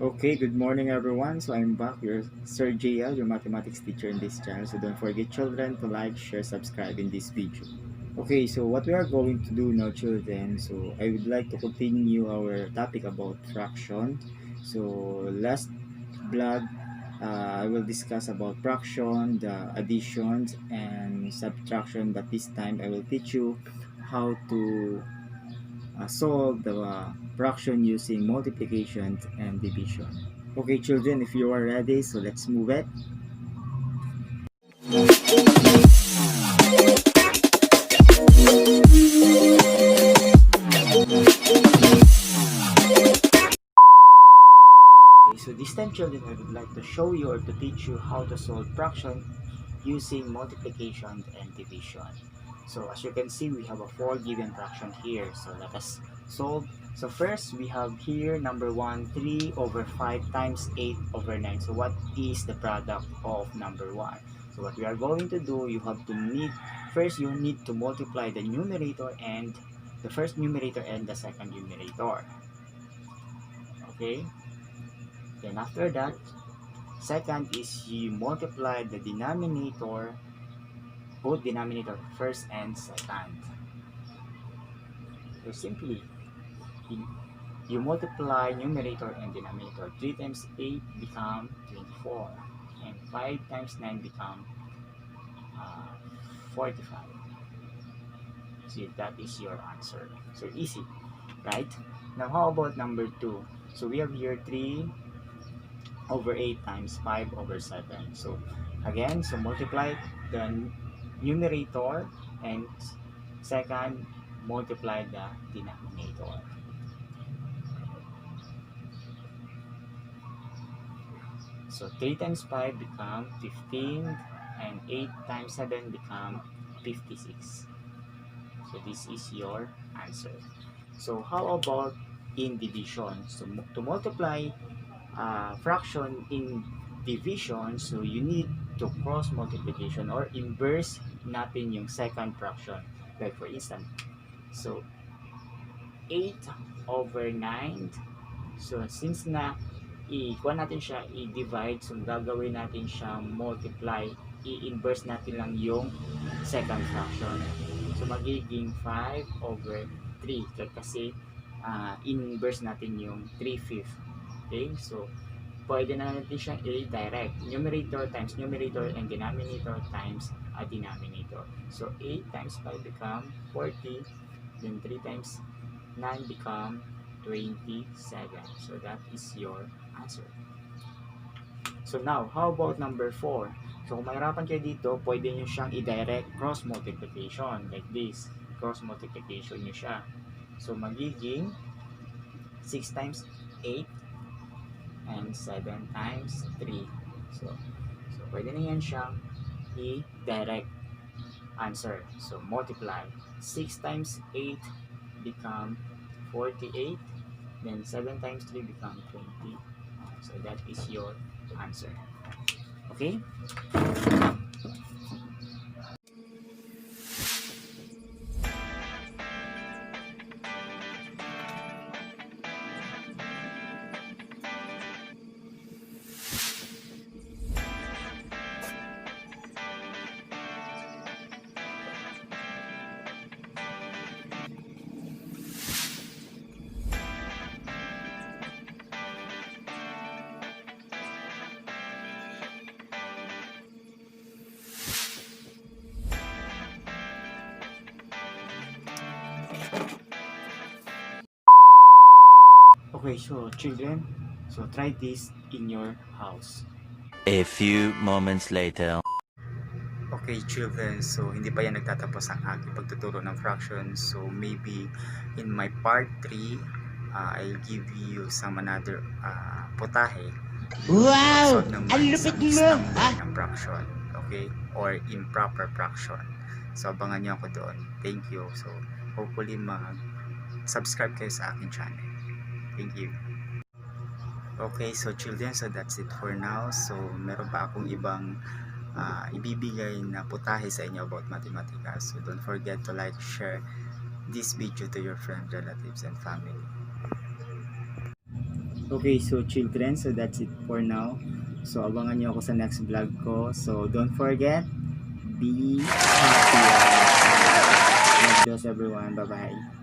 Okay, good morning everyone. So I'm back, your Sir JL, your mathematics teacher in this channel. So don't forget children to like, share, subscribe in this video. Okay, so what we are going to do now children, so I would like to continue our topic about fraction. So last vlog, I will discuss about fraction, the additions and subtraction, but this time I will teach you how to solve the fraction using multiplication and division. Okay, children, if you are ready, so let's move it. Okay, so this time, children, I would like to show you or to teach you how to solve fraction using multiplication and division. So as you can see, we have a 4 given fraction here. So let us solve. So first, we have here number 1, 3 over 5 times 8 over 9. So what is the product of number 1? So what we are going to do, first you need to multiply the numerator and the first numerator and the second numerator. Okay? Then after that, second is you multiply the denominator, both denominator first and second. So simply, you, you multiply numerator and denominator. 3 times 8 become 24. And 5 times 9 become 45. See, that is your answer. So easy, right? Now how about number 2? So we have here 3 over 8 times 5 over 7. So again, so multiply the numerator and second multiply the denominator. So 3 times 5 become 15 and 8 times 7 become 56. So this is your answer. So how about in division? So to multiply fraction in division, so you need to cross multiplication or inverse natin yung second fraction. Like for instance, so 8 over 9. So since na i-kuha natin siya, i-divide, so gagawin natin siya multiply, i-inverse natin lang yung second fraction. So magiging 5 over 3 kasi inverse natin yung 3/5. Okay, so pwede na natin siyang i-direct. Numerator times numerator and denominator times a denominator. So 8 times 5 become 40, then 3 times 9 become 27. So that is your answer. So now, how about number 4? So kung mahirapan kayo dito, pwede nyo siyang i-direct cross multiplication like this. Cross multiplication nyo siya. So magiging 6 times 8 and 7 times 3. So pwede na yan siyang i-direct answer. So multiply. 6 times 8 become 48. Then 7 times 3 become 20. So that is your answer. Okay? Okay, so children, so try this in your house. A few moments later. Okay, children, so hindi pa yan nagtatapos ang aking pagtuturo ng fractions. So maybe in my part 3, I'll give you some another putahe. Wow! Solve ng Ang isang lupit mixed mo! number ng fraction. Okay? Or improper fraction. So abangan niyo ako doon. Thank you. So hopefully mag-subscribe kayo sa aking channel. Thank you. Okay, so children, so that's it for now. So meron pa akong ibang ibibigay na putahe sa inyo about mathematics. So don't forget to like, share this video to your friends, relatives, and family. Okay, so children, so that's it for now. So abangan nyo ako sa next vlog ko. So don't forget, be happy. God bless everyone. Bye-bye.